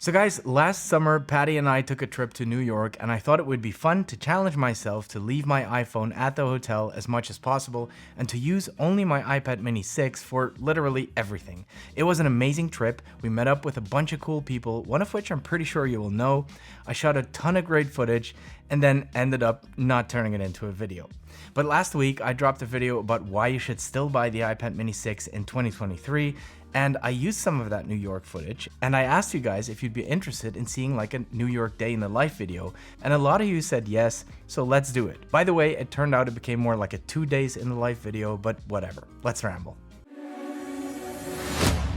So guys, last summer, Patty and I took a trip to New York, and I thought it would be fun to challenge myself to leave my iPhone at the hotel as much as possible and to use only my iPad mini 6 for literally everything. It was an amazing trip. We met up with a bunch of cool people, one of which I'm pretty sure you will know. I shot a ton of great footage and then ended up not turning it into a video. But last week, I dropped a video about why you should still buy the iPad mini 6 in 2023, and I used some of that New York footage, and I asked you guys if you'd be interested in seeing like a New York day in the life video, and a lot of you said yes, so let's do it. By the way, it turned out it became more like a 2 days in the life video, but whatever, let's ramble.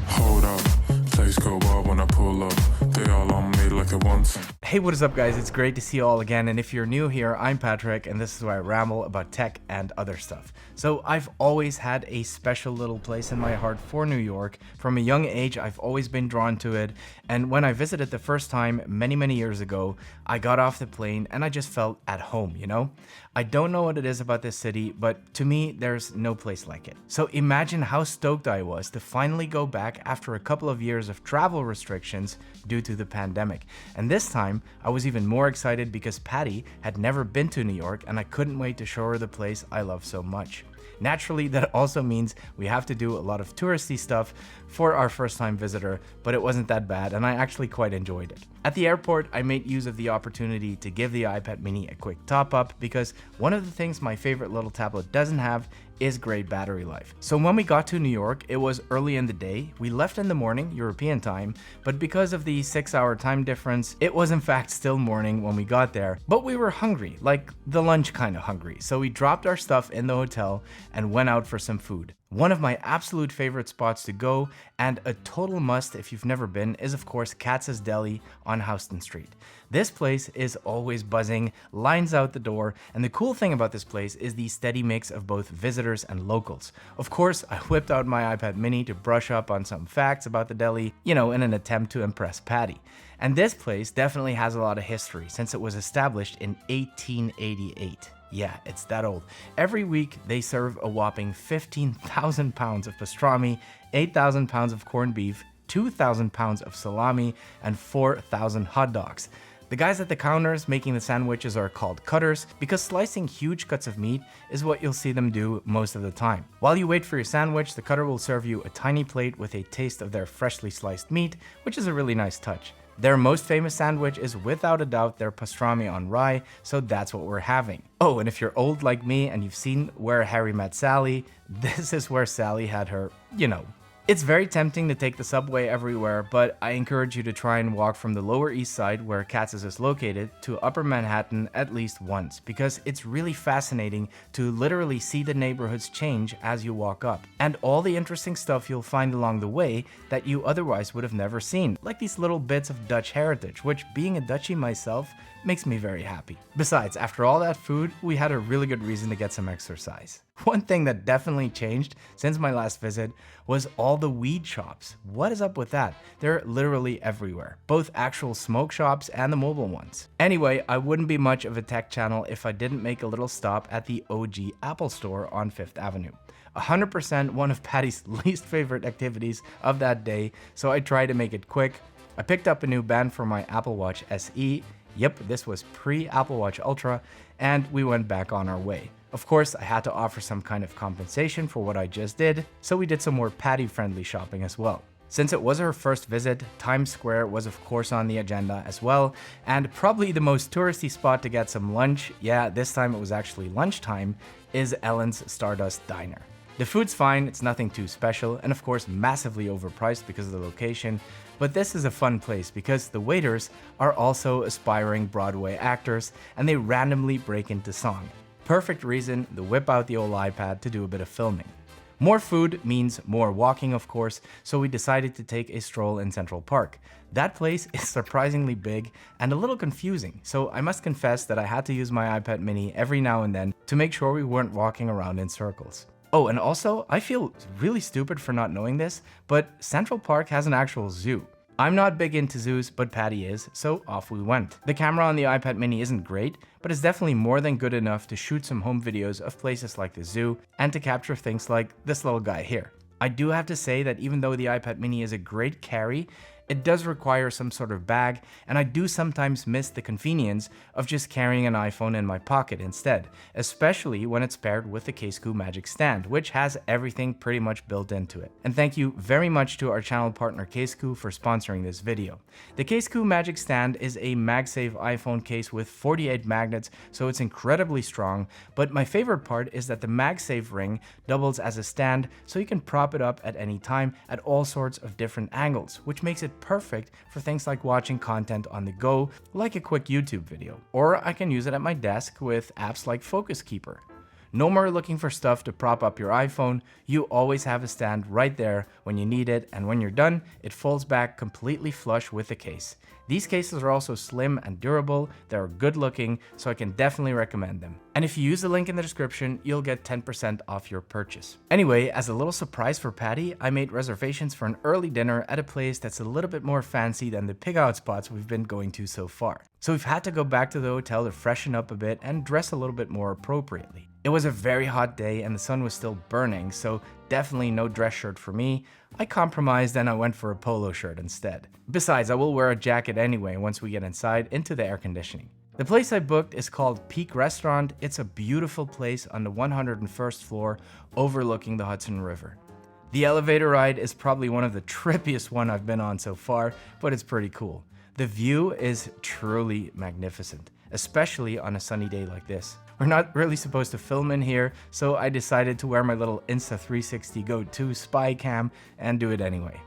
Hold up, place go wild when I pull up. They all on me like it once. Hey, what is up guys? It's great to see you all again, and if you're new here, I'm Patrick, and this is where I ramble about tech and other stuff. So I've always had a special little place in my heart for New York. From a young age, I've always been drawn to it, and when I visited the first time many years ago, I got off the plane and I just felt at home, you know? I don't know what it is about this city, but to me, there's no place like it. So imagine how stoked I was to finally go back after a couple of years of travel restrictions due to the pandemic. And this time, I was even more excited because Patty had never been to New York and I couldn't wait to show her the place I love so much. Naturally, that also means we have to do a lot of touristy stuff for our first time visitor, but it wasn't that bad and I actually quite enjoyed it. At the airport, I made use of the opportunity to give the iPad mini a quick top up because one of the things my favorite little tablet doesn't have is great battery life. So when we got to New York, it was early in the day. We left in the morning, European time, but because of the 6-hour time difference, it was in fact still morning when we got there, but we were hungry, like the lunch kind of hungry. So we dropped our stuff in the hotel and went out for some food. One of my absolute favorite spots to go, and a total must if you've never been, is of course Katzs Deli on Houston Street. This place is always buzzing, lines out the door, and the cool thing about this place is the steady mix of both visitors and locals. Of course, I whipped out my iPad mini to brush up on some facts about the deli, you know, in an attempt to impress Patty. And this place definitely has a lot of history since it was established in 1888. Yeah, it's that old. Every week, they serve a whopping 15,000 pounds of pastrami, 8,000 pounds of corned beef, 2,000 pounds of salami, and 4,000 hot dogs. The guys at the counters making the sandwiches are called cutters because slicing huge cuts of meat is what you'll see them do most of the time. While you wait for your sandwich, the cutter will serve you a tiny plate with a taste of their freshly sliced meat, which is a really nice touch. Their most famous sandwich is without a doubt their pastrami on rye, so that's what we're having. Oh, and if you're old like me and you've seen Where Harry Met Sally, this is where Sally had her, you know. It's very tempting to take the subway everywhere, but I encourage you to try and walk from the Lower East Side, where Katz's is located, to Upper Manhattan at least once, because it's really fascinating to literally see the neighborhoods change as you walk up, and all the interesting stuff you'll find along the way that you otherwise would have never seen, like these little bits of Dutch heritage, which, being a Dutchie myself, makes me very happy. Besides, after all that food, we had a really good reason to get some exercise. One thing that definitely changed since my last visit was all the weed shops. What is up with that? They're literally everywhere, both actual smoke shops and the mobile ones. Anyway, I wouldn't be much of a tech channel if I didn't make a little stop at the OG Apple store on 5th Avenue. 100% one of Patty's least favorite activities of that day, so I tried to make it quick. I picked up a new band for my Apple Watch SE. Yep, this was pre-Apple Watch Ultra, and we went back on our way. Of course, I had to offer some kind of compensation for what I just did, so we did some more Patty-friendly shopping as well. Since it was her first visit, Times Square was of course on the agenda as well, and probably the most touristy spot to get some lunch, yeah, this time it was actually lunchtime, is Ellen's Stardust Diner. The food's fine, it's nothing too special, and of course massively overpriced because of the location, but this is a fun place because the waiters are also aspiring Broadway actors and they randomly break into song. Perfect reason to whip out the old iPad to do a bit of filming. More food means more walking, of course, so we decided to take a stroll in Central Park. That place is surprisingly big and a little confusing, so I must confess that I had to use my iPad mini every now and then to make sure we weren't walking around in circles. Oh, and also, I feel really stupid for not knowing this, but Central Park has an actual zoo. I'm not big into zoos, but Patty is, so off we went. The camera on the iPad mini isn't great, but it's definitely more than good enough to shoot some home videos of places like the zoo and to capture things like this little guy here. I do have to say that even though the iPad mini is a great carry, It does require some sort of bag, and I do sometimes miss the convenience of just carrying an iPhone in my pocket instead, especially when it's paired with the Casekoo Magic Stand, which has everything pretty much built into it. And thank you very much to our channel partner Casekoo for sponsoring this video. The Casekoo Magic Stand is a MagSafe iPhone case with 48 magnets, so it's incredibly strong, but my favorite part is that the MagSafe ring doubles as a stand, so you can prop it up at any time at all sorts of different angles, which makes it perfect for things like watching content on the go, like a quick YouTube video. Or I can use it at my desk with apps like Focus Keeper. No more looking for stuff to prop up your iPhone, you always have a stand right there when you need it, and when you're done, it folds back completely flush with the case. These cases are also slim and durable, they're good looking, so I can definitely recommend them. And if you use the link in the description, you'll get 10% off your purchase. Anyway, as a little surprise for Patty, I made reservations for an early dinner at a place that's a little bit more fancy than the pig out spots we've been going to so far. So we've had to go back to the hotel to freshen up a bit and dress a little bit more appropriately. It was a very hot day and the sun was still burning, so definitely no dress shirt for me. I compromised and I went for a polo shirt instead. Besides, I will wear a jacket anyway once we get inside into the air conditioning. The place I booked is called Peak Restaurant. It's a beautiful place on the 101st floor overlooking the Hudson River. The elevator ride is probably one of the trippiest one I've been on so far, but it's pretty cool. The view is truly magnificent, especially on a sunny day like this. We're not really supposed to film in here, so I decided to wear my little Insta360 Go 2 spy cam and do it anyway.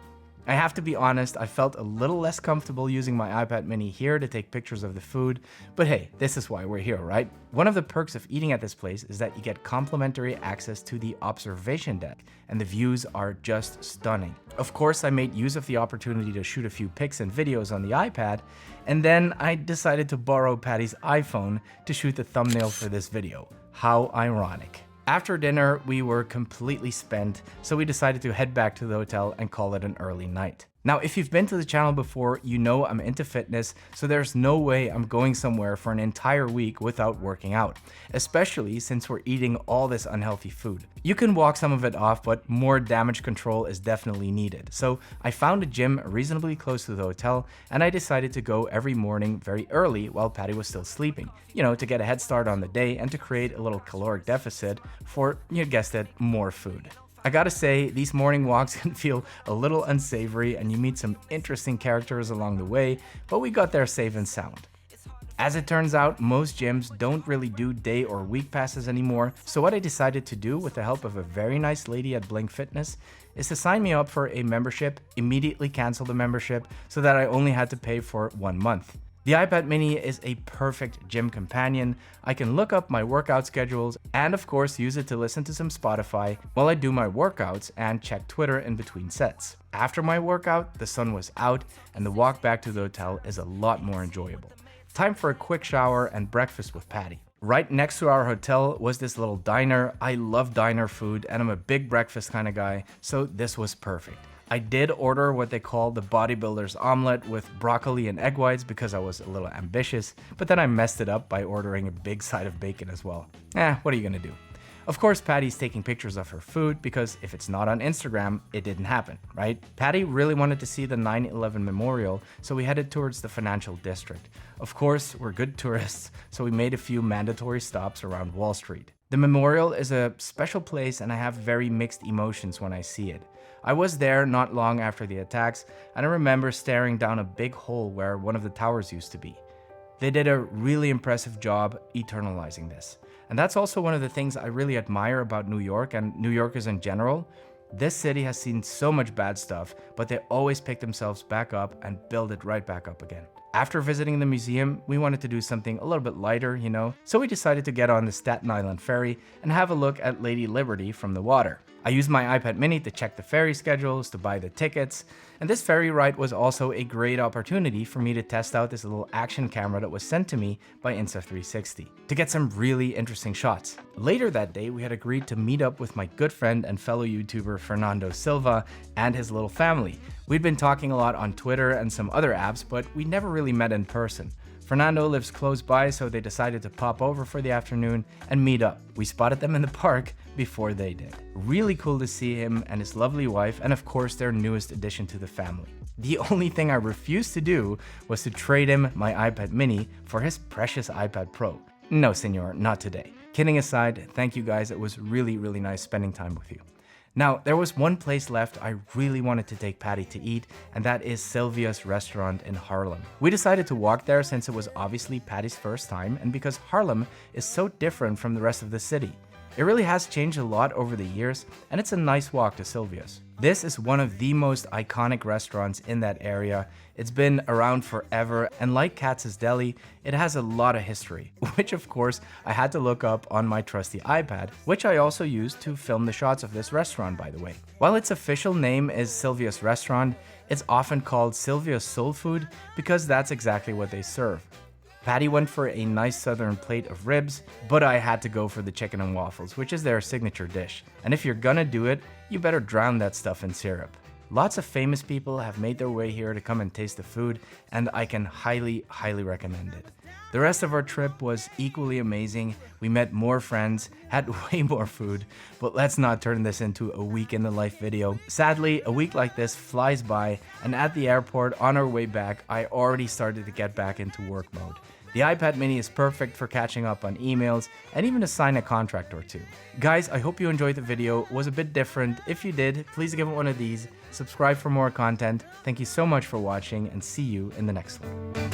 I have to be honest, I felt a little less comfortable using my iPad mini here to take pictures of the food, but hey, this is why we're here, right? One of the perks of eating at this place is that you get complimentary access to the observation deck, and the views are just stunning. Of course, I made use of the opportunity to shoot a few pics and videos on the iPad, and then I decided to borrow Patty's iPhone to shoot the thumbnail for this video. How ironic. After dinner, we were completely spent, so we decided to head back to the hotel and call it an early night. Now, if you've been to the channel before, you know I'm into fitness, so there's no way I'm going somewhere for an entire week without working out, especially since we're eating all this unhealthy food. You can walk some of it off, but more damage control is definitely needed. So I found a gym reasonably close to the hotel, and I decided to go every morning very early while Patty was still sleeping, to get a head start on the day and to create a little caloric deficit for, you guessed it, more food. I gotta say, these morning walks can feel a little unsavory and you meet some interesting characters along the way, but we got there safe and sound. As it turns out, most gyms don't really do day or week passes anymore, so what I decided to do with the help of a very nice lady at Blink Fitness is to sign me up for a membership, immediately cancel the membership so that I only had to pay for 1 month. The iPad mini is a perfect gym companion. I can look up my workout schedules and of course use it to listen to some Spotify while I do my workouts and check Twitter in between sets. After my workout, the sun was out and the walk back to the hotel is a lot more enjoyable. Time for a quick shower and breakfast with Patty. Right next to our hotel was this little diner. I love diner food and I'm a big breakfast kind of guy, so this was perfect. I did order what they call the bodybuilder's omelet with broccoli and egg whites because I was a little ambitious, but then I messed it up by ordering a big side of bacon as well. What are you gonna do? Of course, Patty's taking pictures of her food because if it's not on Instagram, it didn't happen, right? Patty really wanted to see the 9/11 memorial, so we headed towards the financial district. Of course, we're good tourists, so we made a few mandatory stops around Wall Street. The memorial is a special place and I have very mixed emotions when I see it. I was there not long after the attacks, and I remember staring down a big hole where one of the towers used to be. They did a really impressive job eternalizing this. And that's also one of the things I really admire about New York and New Yorkers in general. This city has seen so much bad stuff, but they always pick themselves back up and build it right back up again. After visiting the museum, we wanted to do something a little bit lighter, so we decided to get on the Staten Island ferry and have a look at Lady Liberty from the water. I used my iPad mini to check the ferry schedules, to buy the tickets, and this ferry ride was also a great opportunity for me to test out this little action camera that was sent to me by Insta360 to get some really interesting shots. Later that day, we had agreed to meet up with my good friend and fellow YouTuber Fernando Silva and his little family. We'd been talking a lot on Twitter and some other apps, but we never really met in person. Fernando lives close by, so they decided to pop over for the afternoon and meet up. We spotted them in the park before they did. Really cool to see him and his lovely wife, and of course their newest addition to the family. The only thing I refused to do was to trade him my iPad mini for his precious iPad Pro. No, senor, not today. Kidding aside, thank you guys, it was really nice spending time with you. Now, there was one place left I really wanted to take Patty to eat, and that is Sylvia's restaurant in Harlem. We decided to walk there since it was obviously Patty's first time, and because Harlem is so different from the rest of the city. It really has changed a lot over the years, and it's a nice walk to Sylvia's. This is one of the most iconic restaurants in that area. It's been around forever, and like Katzs Deli, it has a lot of history, which of course I had to look up on my trusty iPad, which I also used to film the shots of this restaurant, by the way. While its official name is Sylvia's Restaurant, it's often called Sylvia's Soul Food because that's exactly what they serve. Patty went for a nice southern plate of ribs, but I had to go for the chicken and waffles, which is their signature dish. And if you're gonna do it, you better drown that stuff in syrup. Lots of famous people have made their way here to come and taste the food, and I can highly recommend it. The rest of our trip was equally amazing. We met more friends, had way more food, but let's not turn this into a week in the life video. Sadly, a week like this flies by, and at the airport on our way back, I already started to get back into work mode. The iPad mini is perfect for catching up on emails and even to sign a contract or two. Guys, I hope you enjoyed the video. It was a bit different. If you did, please give it one of these. Subscribe for more content. Thank you so much for watching, and see you in the next one.